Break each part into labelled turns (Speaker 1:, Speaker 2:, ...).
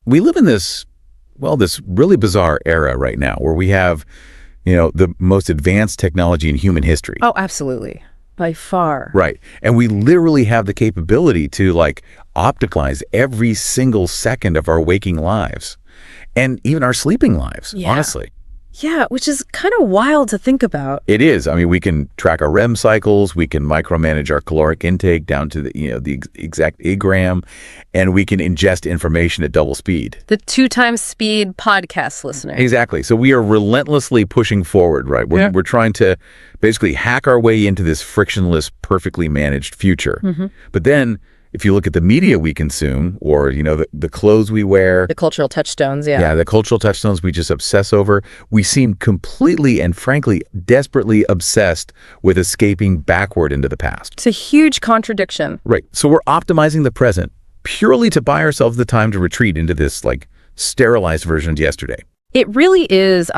Speaker 1: we live in this really bizarre era right now where we have, the most advanced technology in human history.
Speaker 2: Oh, absolutely. By far.
Speaker 1: Right. And we literally have the capability to optimize every single second of our waking lives and even our sleeping lives, honestly.
Speaker 2: Yeah, which is kind of wild to think about.
Speaker 1: It is. I mean, we can track our REM cycles, we can micromanage our caloric intake down to the exact agram, and we can ingest information at double speed.
Speaker 2: The 2 times speed podcast listener.
Speaker 1: Exactly. So we are relentlessly pushing forward, right? We're trying to basically hack our way into this frictionless, perfectly managed future. Mm-hmm. But then if you look at the media we consume, or, the clothes we wear.
Speaker 2: The cultural touchstones, yeah.
Speaker 1: Yeah, the cultural touchstones we just obsess over. We seem completely and frankly desperately obsessed with escaping backward into the past.
Speaker 2: It's a huge contradiction.
Speaker 1: Right. So we're optimizing the present purely to buy ourselves the time to retreat into this, sterilized version of yesterday.
Speaker 2: It really is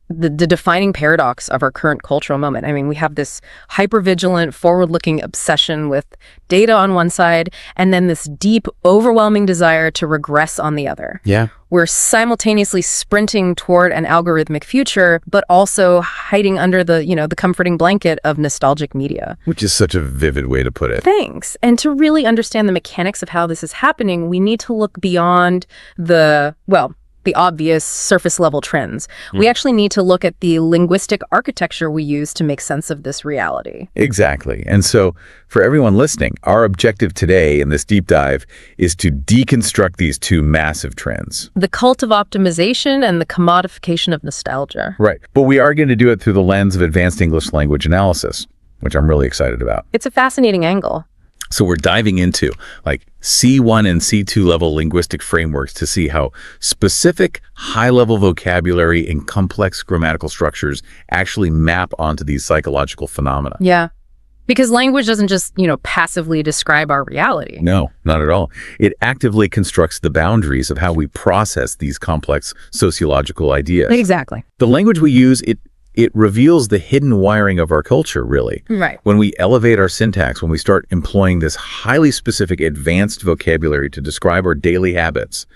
Speaker 2: the defining paradox of our current cultural moment. I mean, we have this hypervigilant, forward-looking obsession with data on one side, and then this deep, overwhelming desire to regress on the other.
Speaker 1: Yeah.
Speaker 2: We're simultaneously sprinting toward an algorithmic future, but also hiding under the comforting blanket of nostalgic media.
Speaker 1: Which is such a vivid way to put it.
Speaker 2: Thanks. And to really understand the mechanics of how this is happening, we need to look beyond the obvious surface-level trends. We actually need to look at the linguistic architecture we use to make sense of this reality.
Speaker 1: Exactly. And so for everyone listening, our objective today in this deep dive is to deconstruct these 2 massive trends.
Speaker 2: The cult of optimization and the commodification of nostalgia.
Speaker 1: Right. But we are going to do it through the lens of advanced English language analysis, which I'm really excited about.
Speaker 2: It's a fascinating angle.
Speaker 1: So we're diving into C1 and C2 level linguistic frameworks to see how specific high-level vocabulary and complex grammatical structures actually map onto these psychological phenomena.
Speaker 2: Yeah. Because language doesn't just, passively describe our reality.
Speaker 1: No, not at all. It actively constructs the boundaries of how we process these complex sociological ideas.
Speaker 2: Exactly.
Speaker 1: The language we use, it reveals the hidden wiring of our culture, really.
Speaker 2: Right.
Speaker 1: When we elevate our syntax, when we start employing this highly specific advanced vocabulary to describe our daily habits,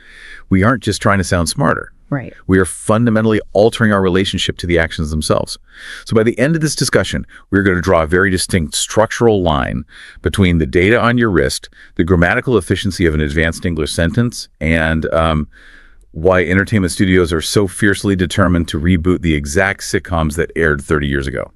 Speaker 1: we aren't just trying to sound smarter.
Speaker 2: Right.
Speaker 1: We are fundamentally altering our relationship to the actions themselves. So by the end of this discussion, we're going to draw a very distinct structural line between the data on your wrist, the grammatical efficiency of an advanced English sentence, and why entertainment studios are so fiercely determined to reboot the exact sitcoms that aired 30 years ago.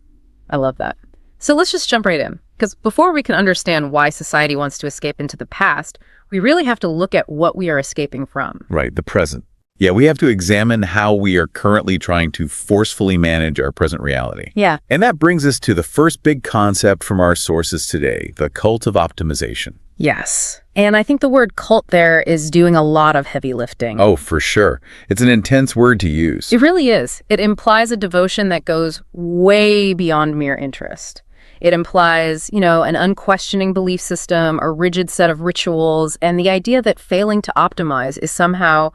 Speaker 2: I love that. So let's just jump right in. Because before we can understand why society wants to escape into the past, we really have to look at what we are escaping from.
Speaker 1: Right, the present. Yeah, we have to examine how we are currently trying to forcefully manage our present reality.
Speaker 2: Yeah.
Speaker 1: And that brings us to the first big concept from our sources today, the cult of optimization.
Speaker 2: Yes. And I think the word cult there is doing a lot of heavy lifting.
Speaker 1: Oh, for sure. It's an intense word to use.
Speaker 2: It really is. It implies a devotion that goes way beyond mere interest. It implies, an unquestioning belief system, a rigid set of rituals, and the idea that failing to optimize is somehow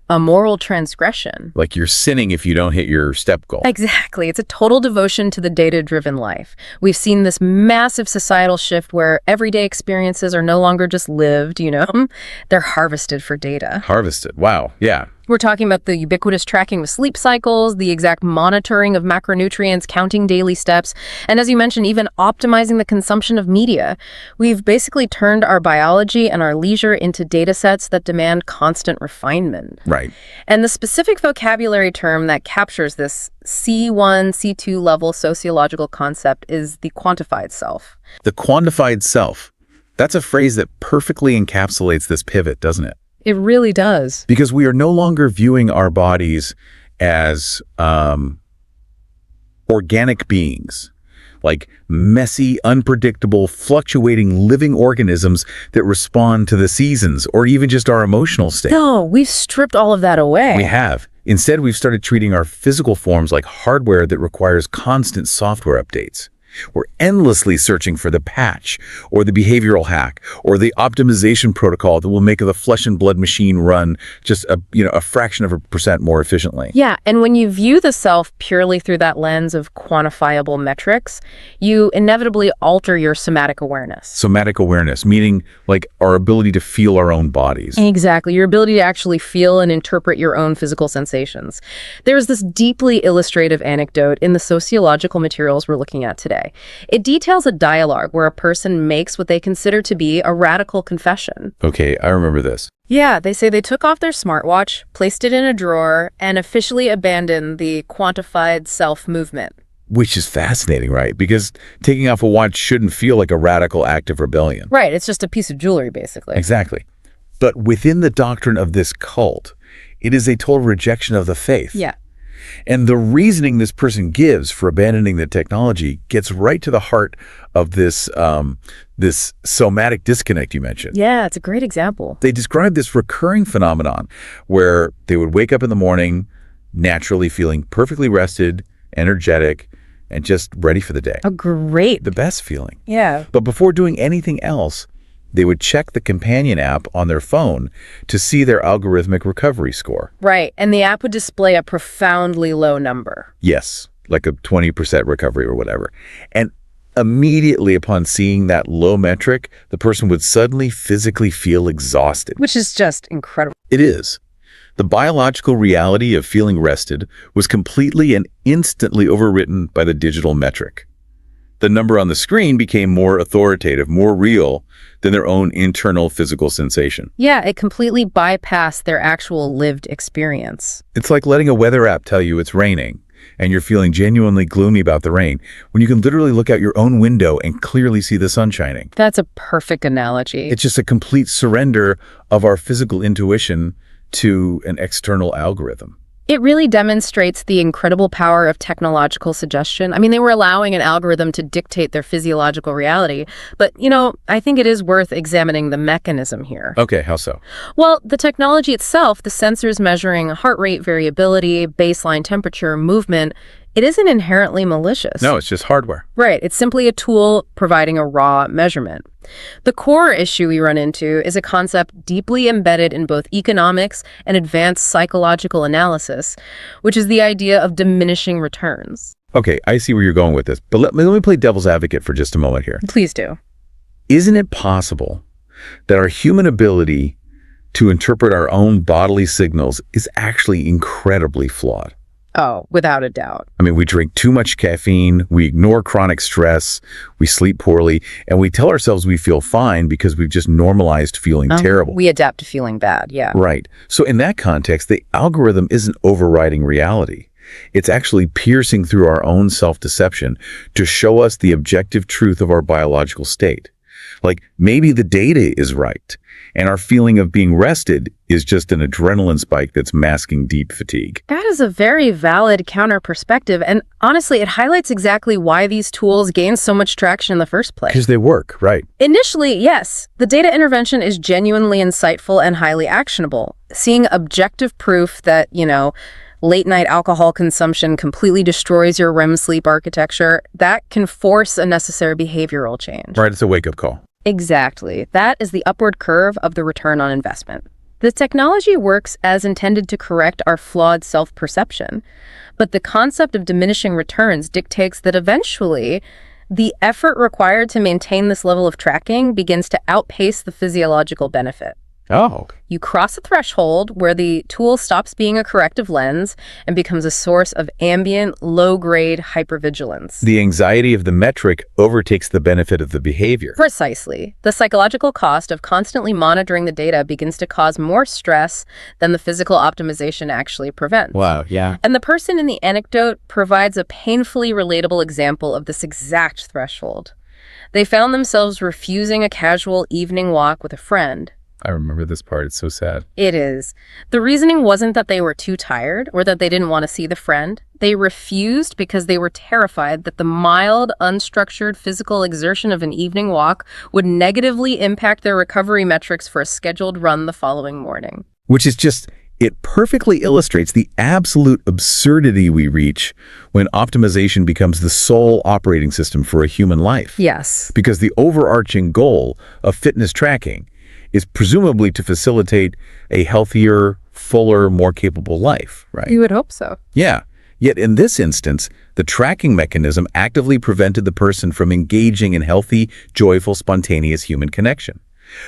Speaker 2: a moral transgression.
Speaker 1: Like you're sinning if you don't hit your step goal.
Speaker 2: Exactly. It's a total devotion to the data-driven life. We've seen this massive societal shift where everyday experiences are no longer just lived, they're harvested for data.
Speaker 1: Harvested. Wow. Yeah.
Speaker 2: We're talking about the ubiquitous tracking of sleep cycles, the exact monitoring of macronutrients, counting daily steps, and as you mentioned, even optimizing the consumption of media. We've basically turned our biology and our leisure into data sets that demand constant refinement.
Speaker 1: Right.
Speaker 2: And the specific vocabulary term that captures this C1, C2 level sociological concept is the quantified self.
Speaker 1: The quantified self. That's a phrase that perfectly encapsulates this pivot, doesn't it?
Speaker 2: It really does.
Speaker 1: Because we are no longer viewing our bodies as organic beings, like messy, unpredictable, fluctuating living organisms that respond to the seasons or even just our emotional state.
Speaker 2: No, we've stripped all of that away.
Speaker 1: We have. Instead, we've started treating our physical forms like hardware that requires constant software updates. We're endlessly searching for the patch or the behavioral hack or the optimization protocol that will make the flesh and blood machine run just a fraction of a percent more efficiently.
Speaker 2: Yeah, and when you view the self purely through that lens of quantifiable metrics, you inevitably alter your somatic awareness.
Speaker 1: Somatic awareness, meaning like our ability to feel our own bodies.
Speaker 2: Exactly, your ability to actually feel and interpret your own physical sensations. There's this deeply illustrative anecdote in the sociological materials we're looking at today. It details a dialogue where a person makes what they consider to be a radical confession.
Speaker 1: Okay, I remember this.
Speaker 2: Yeah, they say they took off their smartwatch, placed it in a drawer, and officially abandoned the quantified self movement.
Speaker 1: Which is fascinating, right? Because taking off a watch shouldn't feel like a radical act of rebellion.
Speaker 2: Right, it's just a piece of jewelry, basically.
Speaker 1: Exactly. But within the doctrine of this cult, it is a total rejection of the faith.
Speaker 2: Yeah.
Speaker 1: And the reasoning this person gives for abandoning the technology gets right to the heart of this somatic disconnect you mentioned.
Speaker 2: Yeah, it's a great example.
Speaker 1: They describe this recurring phenomenon where they would wake up in the morning naturally feeling perfectly rested, energetic, and just ready for the day.
Speaker 2: Oh, great.
Speaker 1: The best feeling.
Speaker 2: Yeah.
Speaker 1: But before doing anything else, they would check the companion app on their phone to see their algorithmic recovery score.
Speaker 2: Right, and the app would display a profoundly low number.
Speaker 1: Yes, like a 20% recovery or whatever. And immediately upon seeing that low metric, the person would suddenly physically feel exhausted.
Speaker 2: Which is just incredible.
Speaker 1: It is. The biological reality of feeling rested was completely and instantly overwritten by the digital metric. The number on the screen became more authoritative, more real than their own internal physical sensation.
Speaker 2: Yeah, it completely bypassed their actual lived experience.
Speaker 1: It's like letting a weather app tell you it's raining, and you're feeling genuinely gloomy about the rain, when you can literally look out your own window and clearly see the sun shining.
Speaker 2: That's a perfect analogy.
Speaker 1: It's just a complete surrender of our physical intuition to an external algorithm.
Speaker 2: It really demonstrates the incredible power of technological suggestion. I mean, they were allowing an algorithm to dictate their physiological reality. But, I think it is worth examining the mechanism here.
Speaker 1: Okay, how so?
Speaker 2: Well, the technology itself, the sensors measuring heart rate variability, baseline temperature, movement, it isn't inherently malicious.
Speaker 1: No, it's just hardware.
Speaker 2: Right. It's simply a tool providing a raw measurement. The core issue we run into is a concept deeply embedded in both economics and advanced psychological analysis, which is the idea of diminishing returns.
Speaker 1: Okay, I see where you're going with this, but let me play devil's advocate for just a moment here.
Speaker 2: Please do.
Speaker 1: Isn't it possible that our human ability to interpret our own bodily signals is actually incredibly flawed?
Speaker 2: Oh, without a doubt.
Speaker 1: I mean, we drink too much caffeine, we ignore chronic stress, we sleep poorly, and we tell ourselves we feel fine because we've just normalized feeling terrible.
Speaker 2: We adapt to feeling bad, yeah.
Speaker 1: Right. So in that context, the algorithm isn't overriding reality. It's actually piercing through our own self-deception to show us the objective truth of our biological state. Like, maybe the data is right, and our feeling of being rested is just an adrenaline spike that's masking deep fatigue.
Speaker 2: That is a very valid counter perspective, and honestly, it highlights exactly why these tools gain so much traction in the first place.
Speaker 1: Because they work, right?
Speaker 2: Initially, yes, the data intervention is genuinely insightful and highly actionable. Seeing objective proof that, late-night alcohol consumption completely destroys your REM sleep architecture, that can force a necessary behavioral change.
Speaker 1: Right, it's a wake-up call.
Speaker 2: Exactly. That is the upward curve of the return on investment. The technology works as intended to correct our flawed self-perception, but the concept of diminishing returns dictates that eventually the effort required to maintain this level of tracking begins to outpace the physiological benefit.
Speaker 1: Oh.
Speaker 2: You cross a threshold where the tool stops being a corrective lens and becomes a source of ambient, low-grade hypervigilance.
Speaker 1: The anxiety of the metric overtakes the benefit of the behavior.
Speaker 2: Precisely. The psychological cost of constantly monitoring the data begins to cause more stress than the physical optimization actually prevents.
Speaker 1: Wow, yeah.
Speaker 2: And the person in the anecdote provides a painfully relatable example of this exact threshold. They found themselves refusing a casual evening walk with a friend.
Speaker 1: I remember this part. It's so sad.
Speaker 2: It is. The reasoning wasn't that they were too tired or that they didn't want to see the friend. They refused because they were terrified that the mild, unstructured physical exertion of an evening walk would negatively impact their recovery metrics for a scheduled run the following morning.
Speaker 1: Which is just It perfectly illustrates the absolute absurdity we reach when optimization becomes the sole operating system for a human life.
Speaker 2: Yes.
Speaker 1: Because the overarching goal of fitness tracking is presumably to facilitate a healthier, fuller, more capable life, right?
Speaker 2: You would hope so.
Speaker 1: Yeah. Yet in this instance, the tracking mechanism actively prevented the person from engaging in healthy, joyful, spontaneous human connection.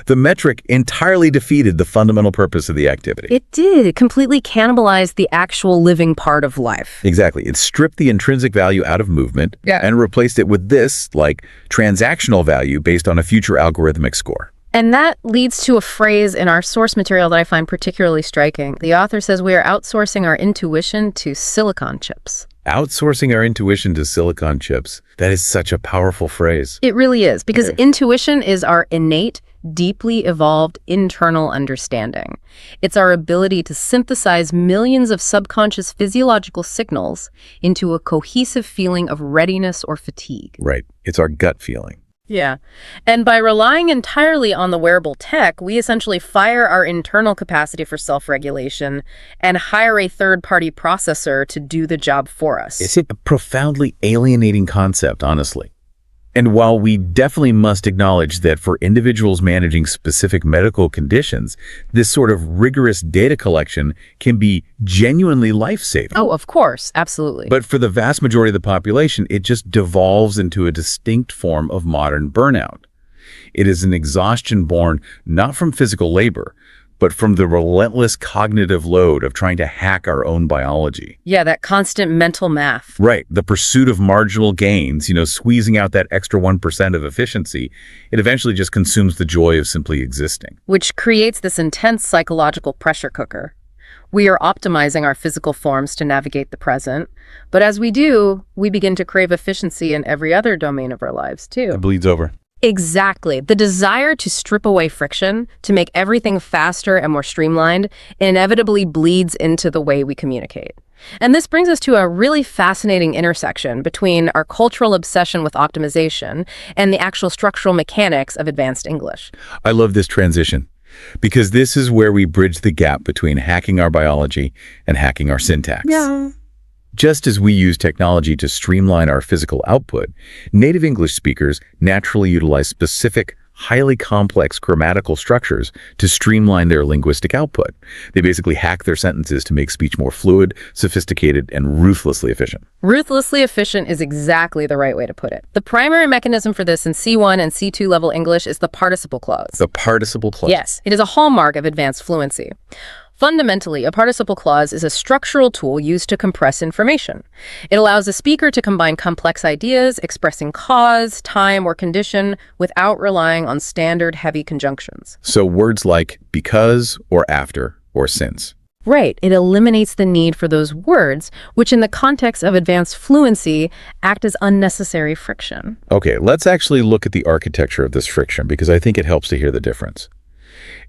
Speaker 1: The metric entirely defeated the fundamental purpose of the activity.
Speaker 2: It did. It completely cannibalized the actual living part of life.
Speaker 1: Exactly. It stripped the intrinsic value out of movement and replaced it with this, like, transactional value based on a future algorithmic score.
Speaker 2: And that leads to a phrase in our source material that I find particularly striking. The author says we are outsourcing our intuition to silicon chips.
Speaker 1: Outsourcing our intuition to silicon chips. That is such a powerful phrase.
Speaker 2: It really is, because intuition is our innate, deeply evolved internal understanding. It's our ability to synthesize millions of subconscious physiological signals into a cohesive feeling of readiness or fatigue.
Speaker 1: Right. It's our gut feeling.
Speaker 2: Yeah. And by relying entirely on the wearable tech, we essentially fire our internal capacity for self-regulation and hire a third-party processor to do the job for us.
Speaker 1: It's a profoundly alienating concept, honestly. And while we definitely must acknowledge that for individuals managing specific medical conditions, this sort of rigorous data collection can be genuinely life-saving.
Speaker 2: Oh, of course. Absolutely.
Speaker 1: But for the vast majority of the population, it just devolves into a distinct form of modern burnout. It is an exhaustion born not from physical labor, but from the relentless cognitive load of trying to hack our own biology.
Speaker 2: Yeah, that constant mental math.
Speaker 1: Right. The pursuit of marginal gains, squeezing out that extra 1% of efficiency, it eventually just consumes the joy of simply existing.
Speaker 2: Which creates this intense psychological pressure cooker. We are optimizing our physical forms to navigate the present, but as we do, we begin to crave efficiency in every other domain of our lives, too.
Speaker 1: It bleeds over.
Speaker 2: Exactly. The desire to strip away friction, to make everything faster and more streamlined, inevitably bleeds into the way we communicate. And this brings us to a really fascinating intersection between our cultural obsession with optimization and the actual structural mechanics of advanced English.
Speaker 1: I love this transition, because this is where we bridge the gap between hacking our biology and hacking our syntax.
Speaker 2: Yeah.
Speaker 1: Just as we use technology to streamline our physical output, native English speakers naturally utilize specific, highly complex grammatical structures to streamline their linguistic output. They basically hack their sentences to make speech more fluid, sophisticated, and ruthlessly efficient.
Speaker 2: Ruthlessly efficient is exactly the right way to put it. The primary mechanism for this in C1 and C2 level English is the participle clause.
Speaker 1: The participle clause.
Speaker 2: Yes, it is a hallmark of advanced fluency. Fundamentally, a participle clause is a structural tool used to compress information. It allows a speaker to combine complex ideas, expressing cause, time, or condition without relying on standard heavy conjunctions.
Speaker 1: So words like because, or after, or since.
Speaker 2: Right. It eliminates the need for those words, which in the context of advanced fluency act as unnecessary friction.
Speaker 1: Okay, let's actually look at the architecture of this friction, because I think it helps to hear the difference.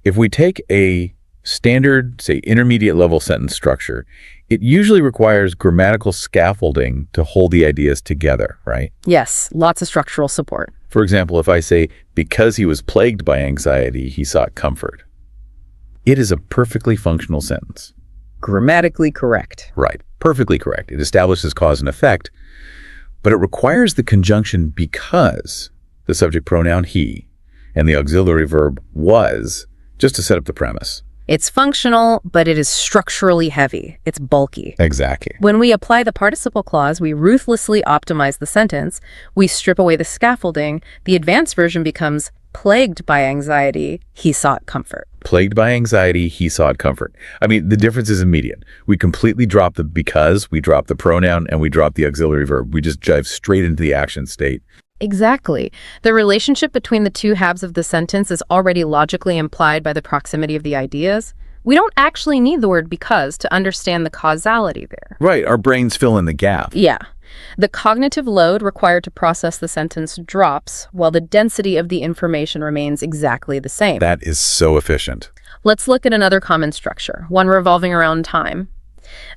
Speaker 1: If we take a standard, say, intermediate level sentence structure, it usually requires grammatical scaffolding to hold the ideas together, right?
Speaker 2: Yes, lots of structural support.
Speaker 1: For example, if I say, because he was plagued by anxiety, he sought comfort. It is a perfectly functional sentence.
Speaker 2: Grammatically correct.
Speaker 1: Right, perfectly correct. It establishes cause and effect, but it requires the conjunction because, the subject pronoun he, and the auxiliary verb was, just to set up the premise.
Speaker 2: It's functional, but it is structurally heavy. It's bulky.
Speaker 1: Exactly.
Speaker 2: When we apply the participle clause, we ruthlessly optimize the sentence. We strip away the scaffolding. The advanced version becomes plagued by anxiety, he sought comfort.
Speaker 1: Plagued by anxiety, he sought comfort. I mean, the difference is immediate. We completely drop the because, we drop the pronoun, and we drop the auxiliary verb. We just dive straight into the action state.
Speaker 2: Exactly. The relationship between the two halves of the sentence is already logically implied by the proximity of the ideas. We don't actually need the word because to understand the causality there.
Speaker 1: Right, our brains fill in the gap.
Speaker 2: Yeah. The cognitive load required to process the sentence drops, while the density of the information remains exactly the same.
Speaker 1: That is so efficient.
Speaker 2: Let's look at another common structure, one revolving around time.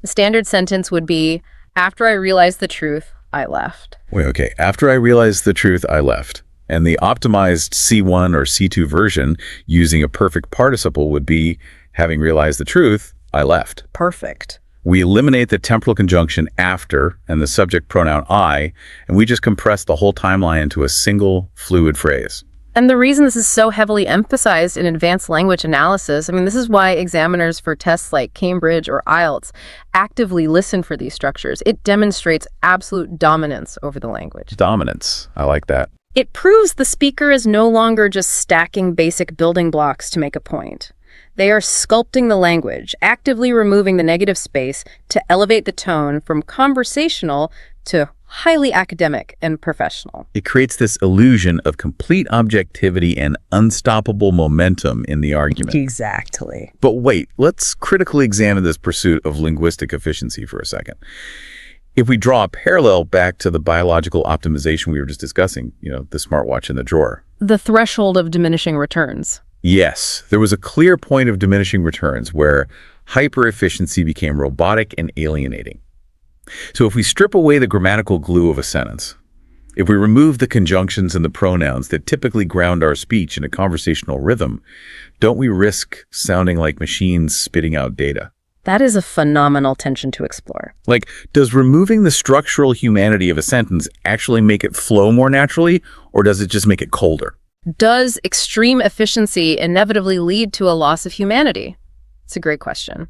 Speaker 2: A standard sentence would be, after I realized the truth, I left.
Speaker 1: Wait, okay. After I realized the truth, I left. And the optimized C1 or C2 version using a perfect participle would be, having realized the truth, I left.
Speaker 2: Perfect.
Speaker 1: We eliminate the temporal conjunction after and the subject pronoun I, and we just compress the whole timeline into a single fluid phrase.
Speaker 2: And the reason this is so heavily emphasized in advanced language analysis, I mean, this is why examiners for tests like Cambridge or IELTS actively listen for these structures. It demonstrates absolute dominance over the language.
Speaker 1: Dominance. I like that.
Speaker 2: It proves the speaker is no longer just stacking basic building blocks to make a point. They are sculpting the language, actively removing the negative space to elevate the tone from conversational to highly academic and professional.
Speaker 1: It creates this illusion of complete objectivity and unstoppable momentum in the argument.
Speaker 2: Exactly.
Speaker 1: But wait, let's critically examine this pursuit of linguistic efficiency for a second. If we draw a parallel back to the biological optimization we were just discussing, the smartwatch in the drawer.
Speaker 2: The threshold of diminishing returns.
Speaker 1: Yes, there was a clear point of diminishing returns where hyper-efficiency became robotic and alienating. So if we strip away the grammatical glue of a sentence, if we remove the conjunctions and the pronouns that typically ground our speech in a conversational rhythm, don't we risk sounding like machines spitting out data?
Speaker 2: That is a phenomenal tension to explore.
Speaker 1: Like, does removing the structural humanity of a sentence actually make it flow more naturally, or does it just make it colder?
Speaker 2: Does extreme efficiency inevitably lead to a loss of humanity? It's a great question.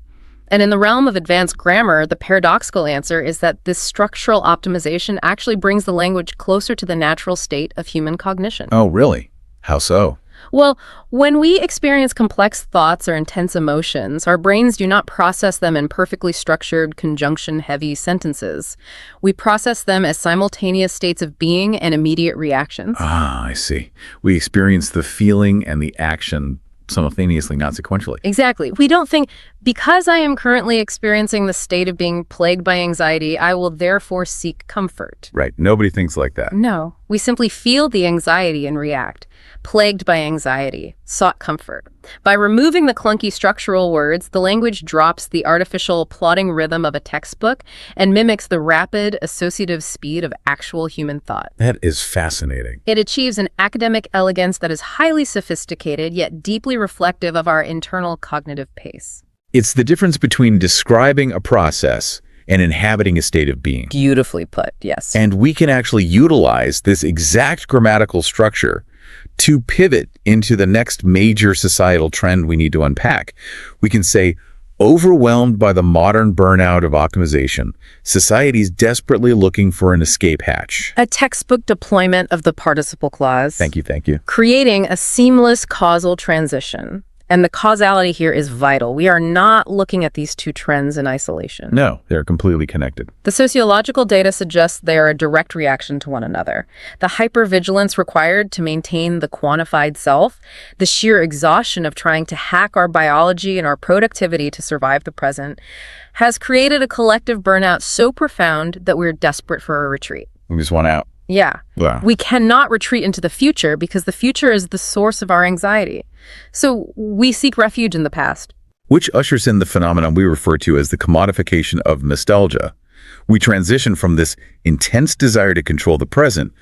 Speaker 2: And in the realm of advanced grammar, the paradoxical answer is that this structural optimization actually brings the language closer to the natural state of human cognition.
Speaker 1: Oh, really? How so?
Speaker 2: Well, when we experience complex thoughts or intense emotions, our brains do not process them in perfectly structured, conjunction-heavy sentences. We process them as simultaneous states of being and immediate reactions.
Speaker 1: Ah, I see. We experience the feeling and the action simultaneously, not sequentially.
Speaker 2: Exactly. We don't think, because I am currently experiencing the state of being plagued by anxiety, I will therefore seek comfort.
Speaker 1: Right. Nobody thinks like that.
Speaker 2: No. We simply feel the anxiety and react. Plagued by anxiety, sought comfort. By removing the clunky structural words, the language drops the artificial plotting rhythm of a textbook and mimics the rapid associative speed of actual human thought.
Speaker 1: That is fascinating.
Speaker 2: It achieves an academic elegance that is highly sophisticated yet deeply reflective of our internal cognitive pace.
Speaker 1: It's the difference between describing a process and inhabiting a state of being.
Speaker 2: Beautifully put, yes.
Speaker 1: And we can actually utilize this exact grammatical structure to pivot into the next major societal trend we need to unpack. We can say, overwhelmed by the modern burnout of optimization, society's desperately looking for an escape hatch.
Speaker 2: A textbook deployment of the participle clause.
Speaker 1: Thank you.
Speaker 2: Creating a seamless causal transition. And the causality here is vital. We are not looking at these two trends in isolation.
Speaker 1: No, they're completely connected.
Speaker 2: The sociological data suggests they are a direct reaction to one another. The hypervigilance required to maintain the quantified self, the sheer exhaustion of trying to hack our biology and our productivity to survive the present, has created a collective burnout so profound that we're desperate for a retreat.
Speaker 1: We just want out.
Speaker 2: Yeah.
Speaker 1: Wow.
Speaker 2: We cannot retreat into the future because the future is the source of our anxiety. So we seek refuge in the past.
Speaker 1: Which ushers in the phenomenon we refer to as the commodification of nostalgia. We transition from this intense desire to control the present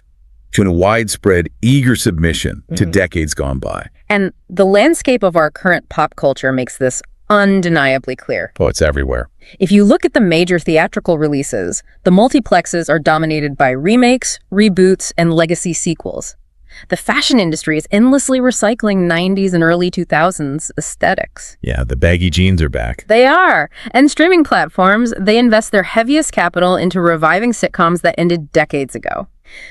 Speaker 1: to a widespread, eager submission to decades gone by.
Speaker 2: And the landscape of our current pop culture makes this undeniably clear.
Speaker 1: Oh, it's everywhere.
Speaker 2: If you look at the major theatrical releases, the multiplexes are dominated by remakes, reboots, and legacy sequels. The fashion industry is endlessly recycling 90s and early 2000s aesthetics.
Speaker 1: Yeah, the baggy jeans are back.
Speaker 2: They are. And streaming platforms, they invest their heaviest capital into reviving sitcoms that ended decades ago.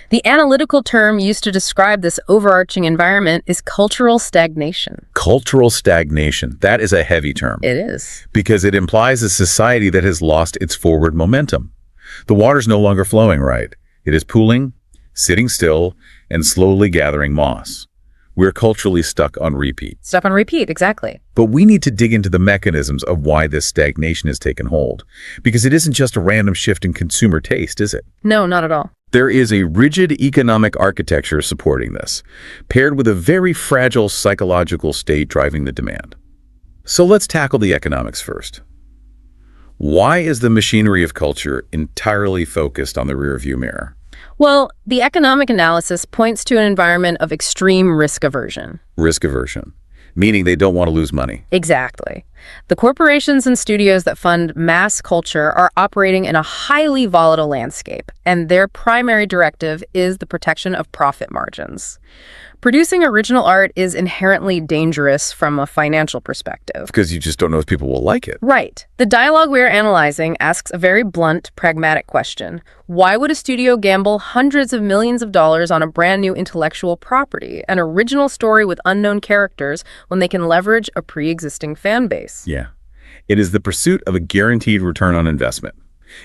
Speaker 2: The analytical term used to describe this overarching environment is cultural stagnation.
Speaker 1: Cultural stagnation. That is a heavy term.
Speaker 2: It is.
Speaker 1: Because it implies a society that has lost its forward momentum. The water's no longer flowing right. It is pooling, sitting still, and slowly gathering moss. We're culturally stuck on repeat.
Speaker 2: Stuck on repeat, exactly.
Speaker 1: But we need to dig into the mechanisms of why this stagnation has taken hold. Because it isn't just a random shift in consumer taste, is it?
Speaker 2: No, not at all.
Speaker 1: There is a rigid economic architecture supporting this, paired with a very fragile psychological state driving the demand. So let's tackle the economics first. Why is the machinery of culture entirely focused on the rearview mirror?
Speaker 2: Well, the economic analysis points to an environment of extreme risk aversion.
Speaker 1: Risk aversion, meaning they don't want to lose money.
Speaker 2: Exactly. The corporations and studios that fund mass culture are operating in a highly volatile landscape, and their primary directive is the protection of profit margins. Producing original art is inherently dangerous from a financial perspective.
Speaker 1: Because you just don't know if people will like it.
Speaker 2: Right. The dialogue we are analyzing asks a very blunt, pragmatic question. Why would a studio gamble hundreds of millions of dollars on a brand new intellectual property, an original story with unknown characters, when they can leverage a pre-existing fan base?
Speaker 1: Yeah. It is the pursuit of a guaranteed return on investment.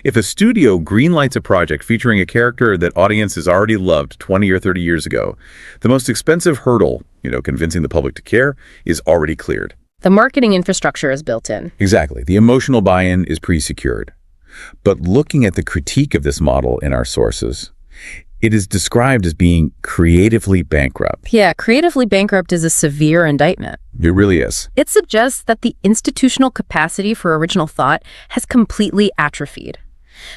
Speaker 1: If a studio greenlights a project featuring a character that audiences already loved 20 or 30 years ago, the most expensive hurdle, convincing the public to care, is already cleared.
Speaker 2: The marketing infrastructure is built in.
Speaker 1: Exactly. The emotional buy-in is pre-secured. But looking at the critique of this model in our sources, it is described as being creatively bankrupt.
Speaker 2: Yeah, creatively bankrupt is a severe indictment.
Speaker 1: It really is.
Speaker 2: It suggests that the institutional capacity for original thought has completely atrophied.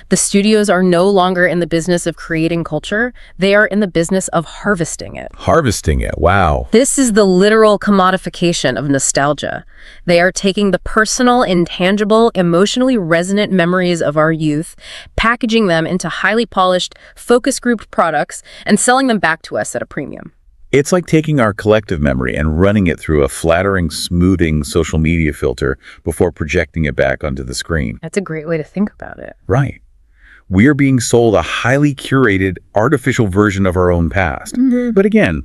Speaker 2: The studios are no longer in the business of creating culture. They are in the business of harvesting it.
Speaker 1: Harvesting it, wow.
Speaker 2: This is the literal commodification of nostalgia. They are taking the personal, intangible, emotionally resonant memories of our youth, packaging them into highly polished, focus-grouped products, and selling them back to us at a premium.
Speaker 1: It's like taking our collective memory and running it through a flattering, smoothing social media filter before projecting it back onto the screen.
Speaker 2: That's a great way to think about it.
Speaker 1: Right. We are being sold a highly curated, artificial version of our own past. But again,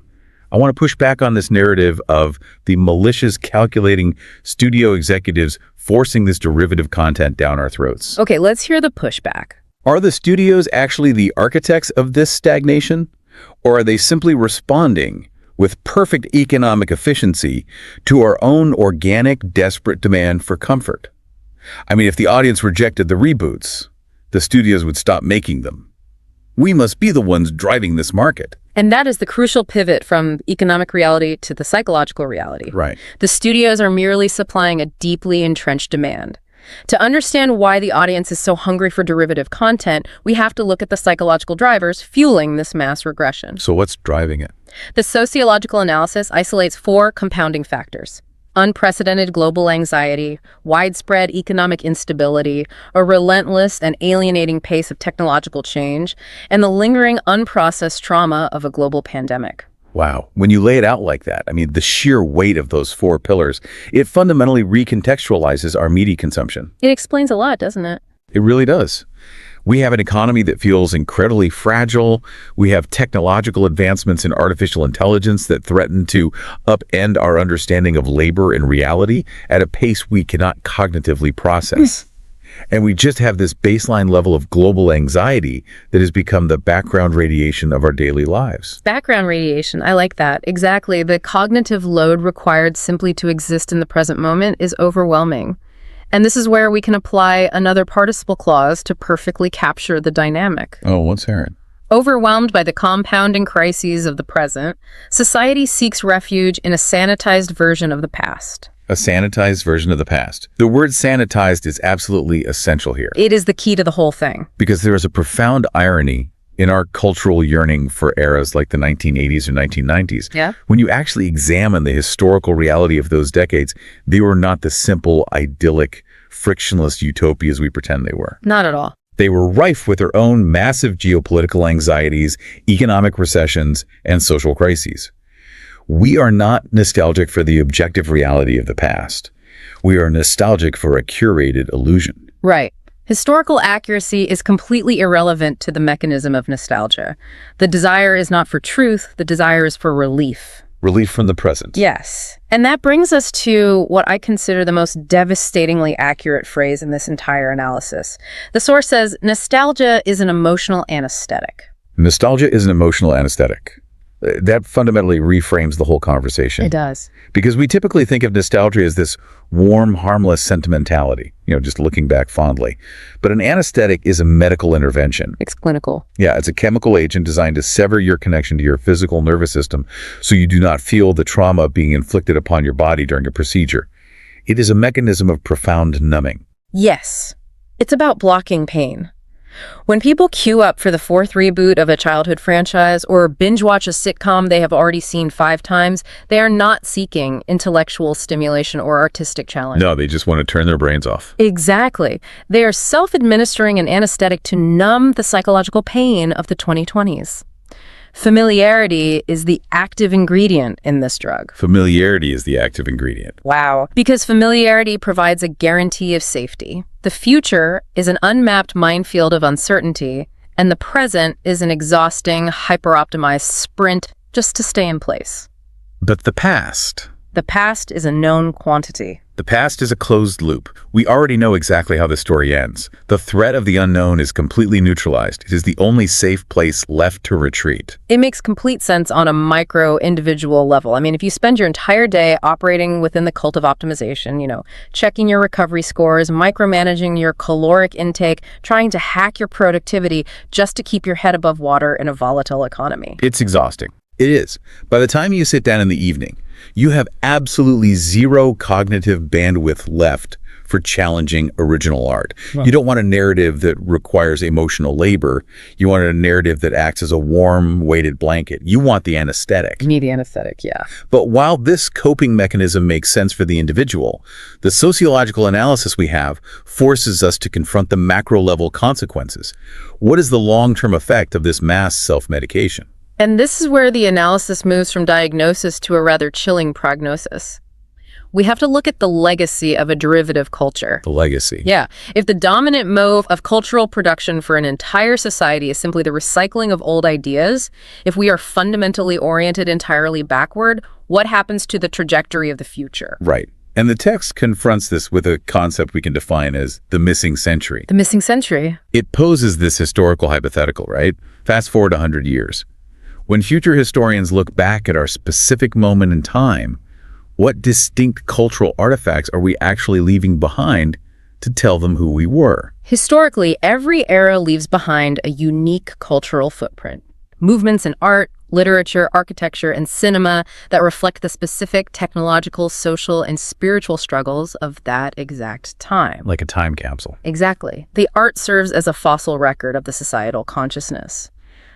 Speaker 1: I want to push back on this narrative of the malicious, calculating studio executives forcing this derivative content down our throats.
Speaker 2: Okay, let's hear the pushback.
Speaker 1: Are the studios actually the architects of this stagnation? Or are they simply responding with perfect economic efficiency to our own organic, desperate demand for comfort? I mean, if the audience rejected the reboots, the studios would stop making them. We must be the ones driving this market.
Speaker 2: And that is the crucial pivot from economic reality to the psychological reality.
Speaker 1: Right.
Speaker 2: The studios are merely supplying a deeply entrenched demand. To understand why the audience is so hungry for derivative content, we have to look at the psychological drivers fueling this mass regression.
Speaker 1: So what's driving it?
Speaker 2: The sociological analysis isolates 4 compounding factors: unprecedented global anxiety, widespread economic instability, a relentless and alienating pace of technological change, and the lingering unprocessed trauma of a global pandemic.
Speaker 1: Wow. When you lay it out like that, I mean, the sheer weight of those 4 pillars, it fundamentally recontextualizes our media consumption.
Speaker 2: It explains a lot, doesn't it?
Speaker 1: It really does. We have an economy that feels incredibly fragile. We have technological advancements in artificial intelligence that threaten to upend our understanding of labor and reality at a pace we cannot cognitively process. And we just have this baseline level of global anxiety that has become the background radiation of our daily lives.
Speaker 2: Background radiation, I like that. Exactly. The cognitive load required simply to exist in the present moment is overwhelming. And this is where we can apply another participle clause to perfectly capture the dynamic.
Speaker 1: Oh, what's that?
Speaker 2: Overwhelmed by the compounding crises of the present, society seeks refuge in a sanitized version of the past.
Speaker 1: A sanitized version of the past. The word sanitized is absolutely essential here.
Speaker 2: It is the key to the whole thing.
Speaker 1: Because there is a profound irony in our cultural yearning for eras like the 1980s or 1990s.
Speaker 2: Yeah.
Speaker 1: When you actually examine the historical reality of those decades, they were not the simple, idyllic, frictionless utopias we pretend they were.
Speaker 2: Not at all.
Speaker 1: They were rife with their own massive geopolitical anxieties, economic recessions, and social crises. We are not nostalgic for the objective reality of the past. We are nostalgic for a curated illusion.
Speaker 2: Right. Historical accuracy is completely irrelevant to the mechanism of nostalgia. The desire is not for truth, the desire is for relief.
Speaker 1: Relief from the present.
Speaker 2: Yes. And that brings us to what I consider the most devastatingly accurate phrase in this entire analysis. The source says, nostalgia is an emotional anesthetic.
Speaker 1: Nostalgia is an emotional anesthetic. That fundamentally reframes the whole conversation.
Speaker 2: It does.
Speaker 1: Because we typically think of nostalgia as this warm, harmless sentimentality, just looking back fondly. But an anesthetic is a medical intervention.
Speaker 2: It's clinical.
Speaker 1: Yeah, it's a chemical agent designed to sever your connection to your physical nervous system so you do not feel the trauma being inflicted upon your body during a procedure. It is a mechanism of profound numbing.
Speaker 2: Yes. It's about blocking pain. When people queue up for the fourth reboot of a childhood franchise or binge watch a sitcom they have already seen 5 times, they are not seeking intellectual stimulation or artistic challenge.
Speaker 1: No, they just want to turn their brains off.
Speaker 2: Exactly. They are self-administering an anesthetic to numb the psychological pain of the 2020s. Familiarity is the active ingredient in this drug.
Speaker 1: Familiarity is the active ingredient.
Speaker 2: Wow. Because familiarity provides a guarantee of safety. The future is an unmapped minefield of uncertainty, and the present is an exhausting, hyper-optimized sprint just to stay in place.
Speaker 1: But the past?
Speaker 2: The past is a known quantity.
Speaker 1: The past is a closed loop. We already know exactly how the story ends. The threat of the unknown is completely neutralized. It is the only safe place left to retreat.
Speaker 2: It makes complete sense on a micro-individual level. I mean, if you spend your entire day operating within the cult of optimization, checking your recovery scores, micromanaging your caloric intake, trying to hack your productivity just to keep your head above water in a volatile economy.
Speaker 1: It's exhausting. It is. By the time you sit down in the evening, you have absolutely zero cognitive bandwidth left for challenging original art.
Speaker 3: Well,
Speaker 1: you don't want a narrative that requires emotional labor. You want a narrative that acts as a warm, weighted blanket. You want the anesthetic.
Speaker 2: You need the anesthetic, yeah.
Speaker 1: But while this coping mechanism makes sense for the individual, the sociological analysis we have forces us to confront the macro-level consequences. What is the long-term effect of this mass self-medication?
Speaker 2: And this is where the analysis moves from diagnosis to a rather chilling prognosis. We have to look at the legacy of a derivative culture.
Speaker 1: The legacy.
Speaker 2: Yeah. If the dominant mode of cultural production for an entire society is simply the recycling of old ideas, if we are fundamentally oriented entirely backward, what happens to the trajectory of the future?
Speaker 1: Right. And the text confronts this with a concept we can define as the missing century.
Speaker 2: The missing century.
Speaker 1: It poses this historical hypothetical, right? Fast forward 100 years. When future historians look back at our specific moment in time, what distinct cultural artifacts are we actually leaving behind to tell them who we were?
Speaker 2: Historically, every era leaves behind a unique cultural footprint. Movements in art, literature, architecture, and cinema that reflect the specific technological, social, and spiritual struggles of that exact time.
Speaker 1: Like a time capsule.
Speaker 2: Exactly. The art serves as a fossil record of the societal consciousness.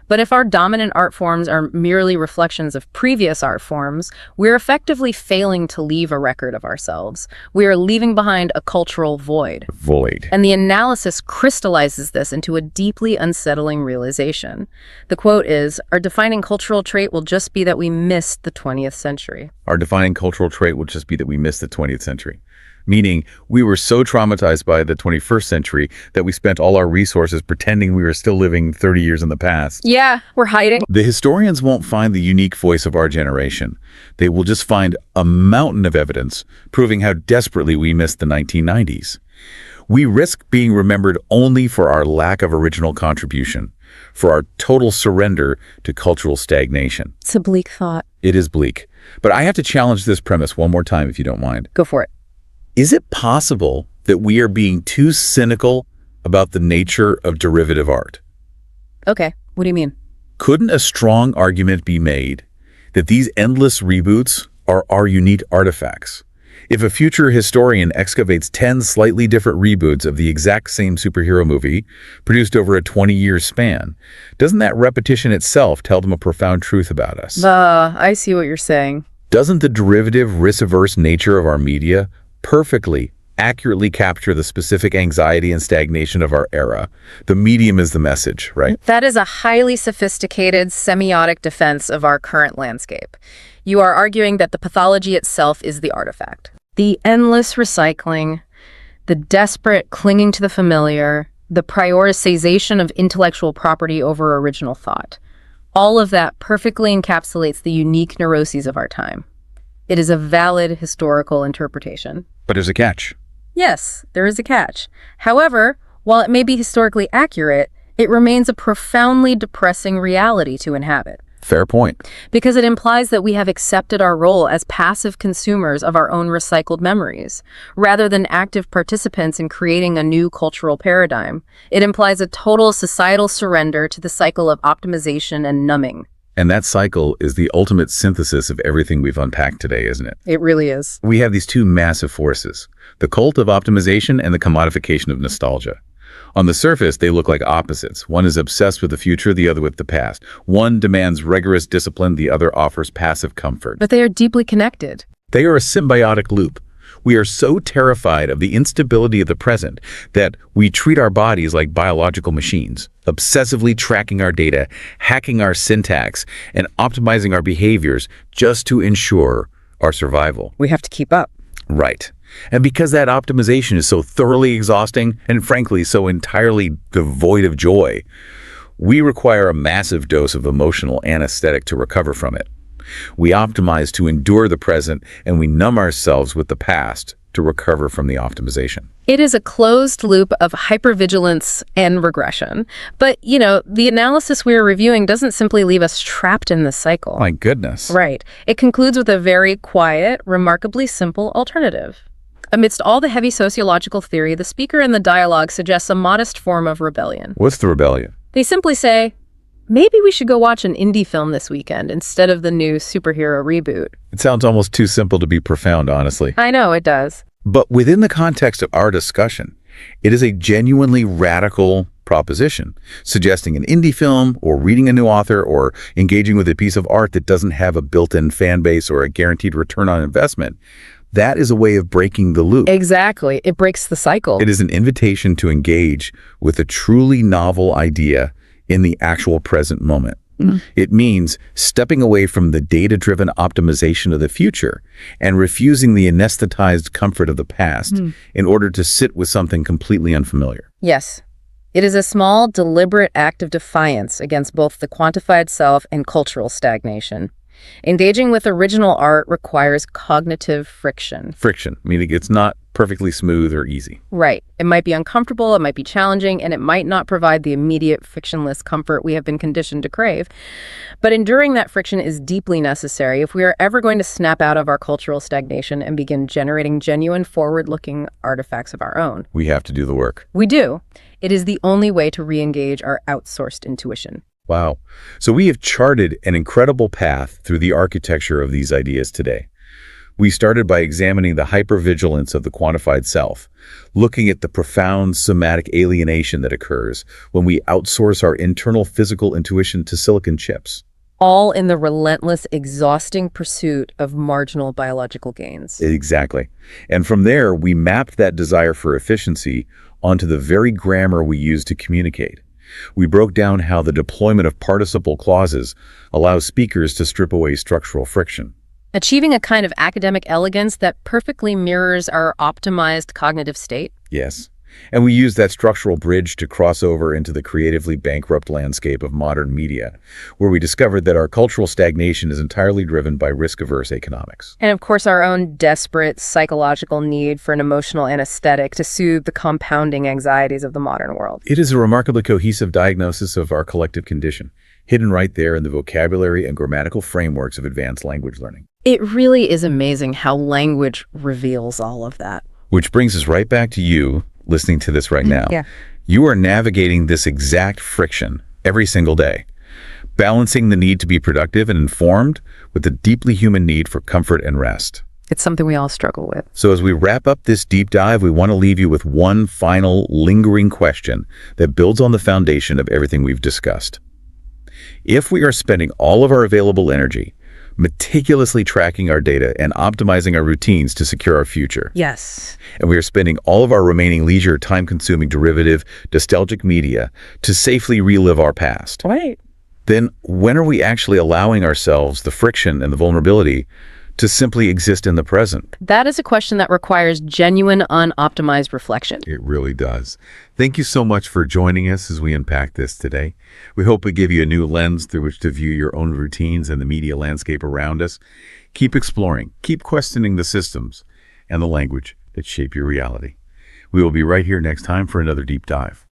Speaker 2: But if our dominant art forms are merely reflections of previous art forms, we're effectively failing to leave a record of ourselves. We are leaving behind a cultural void. And the analysis crystallizes this into a deeply unsettling realization. The quote is, "Our defining cultural trait will just be that we missed the 20th century."
Speaker 1: Our defining cultural trait will just be that we missed the 20th century. Meaning, we were so traumatized by the 21st century that we spent all our resources pretending we were still living 30 years in the past.
Speaker 2: Yeah, we're hiding.
Speaker 1: The historians won't find the unique voice of our generation. They will just find a mountain of evidence proving how desperately we missed the 1990s. We risk being remembered only for our lack of original contribution, for our total surrender to cultural stagnation.
Speaker 2: It's a bleak thought.
Speaker 1: It is bleak. But I have to challenge this premise one more time, if you don't mind.
Speaker 2: Go for it.
Speaker 1: Is it possible that we are being too cynical about the nature of derivative art?
Speaker 2: Okay, what do you mean?
Speaker 1: Couldn't a strong argument be made that these endless reboots are our unique artifacts? If a future historian excavates 10 slightly different reboots of the exact same superhero movie, produced over a 20-year span, doesn't that repetition itself tell them a profound truth about us?
Speaker 2: I see what you're saying.
Speaker 1: Doesn't the derivative, risk-averse nature of our media perfectly, accurately capture the specific anxiety and stagnation of our era? The medium is the message, right?
Speaker 2: That is a highly sophisticated semiotic defense of our current landscape. You are arguing that the pathology itself is the artifact. The endless recycling, the desperate clinging to the familiar, the prioritization of intellectual property over original thought. All of that perfectly encapsulates the unique neuroses of our time. It is a valid historical interpretation.
Speaker 1: But there's a catch.
Speaker 2: Yes, there is a catch. However, while it may be historically accurate, it remains a profoundly depressing reality to inhabit.
Speaker 1: Fair point.
Speaker 2: Because it implies that we have accepted our role as passive consumers of our own recycled memories, rather than active participants in creating a new cultural paradigm. It implies a total societal surrender to the cycle of optimization and numbing.
Speaker 1: And that cycle is the ultimate synthesis of everything we've unpacked today, isn't it?
Speaker 2: It really is.
Speaker 1: We have these two massive forces, the cult of optimization and the commodification of nostalgia. On the surface, they look like opposites. One is obsessed with the future, the other with the past. One demands rigorous discipline, the other offers passive comfort.
Speaker 2: But they are deeply connected.
Speaker 1: They are a symbiotic loop. We are so terrified of the instability of the present that we treat our bodies like biological machines, obsessively tracking our data, hacking our syntax, and optimizing our behaviors just to ensure our survival.
Speaker 2: We have to keep up.
Speaker 1: Right. And because that optimization is so thoroughly exhausting and frankly so entirely devoid of joy, we require a massive dose of emotional anesthetic to recover from it. We optimize to endure the present, and we numb ourselves with the past to recover from the optimization.
Speaker 2: It is a closed loop of hypervigilance and regression. But, the analysis we are reviewing doesn't simply leave us trapped in this cycle.
Speaker 1: My goodness.
Speaker 2: Right. It concludes with a very quiet, remarkably simple alternative. Amidst all the heavy sociological theory, the speaker in the dialogue suggests a modest form of rebellion.
Speaker 1: What's the rebellion?
Speaker 2: They simply say, maybe we should go watch an indie film this weekend instead of the new superhero reboot.
Speaker 1: It sounds almost too simple to be profound, honestly.
Speaker 2: I know, it does.
Speaker 1: But within the context of our discussion, it is a genuinely radical proposition, suggesting an indie film or reading a new author or engaging with a piece of art that doesn't have a built-in fan base or a guaranteed return on investment. That is a way of breaking the loop.
Speaker 2: Exactly. It breaks the cycle.
Speaker 1: It is an invitation to engage with a truly novel idea in the actual present moment. It means stepping away from the data-driven optimization of the future and refusing the anesthetized comfort of the past in order to sit with something completely unfamiliar.
Speaker 2: Yes. It is a small, deliberate act of defiance against both the quantified self and cultural stagnation. Engaging with original art requires cognitive friction.
Speaker 1: Friction, meaning it's not perfectly smooth or easy.
Speaker 2: Right. It might be uncomfortable, it might be challenging, and it might not provide the immediate frictionless comfort we have been conditioned to crave. But enduring that friction is deeply necessary if we are ever going to snap out of our cultural stagnation and begin generating genuine, forward-looking artifacts of our own.
Speaker 1: We have to do the work.
Speaker 2: We do. It is the only way to re-engage our outsourced intuition.
Speaker 1: Wow. So we have charted an incredible path through the architecture of these ideas today. We started by examining the hypervigilance of the quantified self, looking at the profound somatic alienation that occurs when we outsource our internal physical intuition to silicon chips.
Speaker 2: All in the relentless, exhausting pursuit of marginal biological gains.
Speaker 1: Exactly. And from there, we mapped that desire for efficiency onto the very grammar we use to communicate. We broke down how the deployment of participle clauses allows speakers to strip away structural friction,
Speaker 2: achieving a kind of academic elegance that perfectly mirrors our optimized cognitive state.
Speaker 1: Yes. And we used that structural bridge to cross over into the creatively bankrupt landscape of modern media, where we discovered that our cultural stagnation is entirely driven by risk-averse economics.
Speaker 2: And of course, our own desperate psychological need for an emotional anesthetic to soothe the compounding anxieties of the modern world.
Speaker 1: It is a remarkably cohesive diagnosis of our collective condition, hidden right there in the vocabulary and grammatical frameworks of advanced language learning.
Speaker 2: It really is amazing how language reveals all of that.
Speaker 1: Which brings us right back to you, listening to this right now.
Speaker 2: Yeah.
Speaker 1: You are navigating this exact friction every single day, balancing the need to be productive and informed with the deeply human need for comfort and rest.
Speaker 2: It's something we all struggle with.
Speaker 1: So as we wrap up this deep dive, we want to leave you with one final lingering question that builds on the foundation of everything we've discussed. If we are spending all of our available energy meticulously tracking our data and optimizing our routines to secure our future,
Speaker 2: Yes.
Speaker 1: and we are spending all of our remaining leisure, time-consuming, derivative, nostalgic media to safely relive our past,
Speaker 2: Right.
Speaker 1: then when are we actually allowing ourselves the friction and the vulnerability to simply exist in the present?
Speaker 2: That is a question that requires genuine, unoptimized reflection.
Speaker 1: It really does. Thank you so much for joining us as we unpack this today. We hope we give you a new lens through which to view your own routines and the media landscape around us. Keep exploring, keep questioning the systems and the language that shape your reality. We will be right here next time for another deep dive.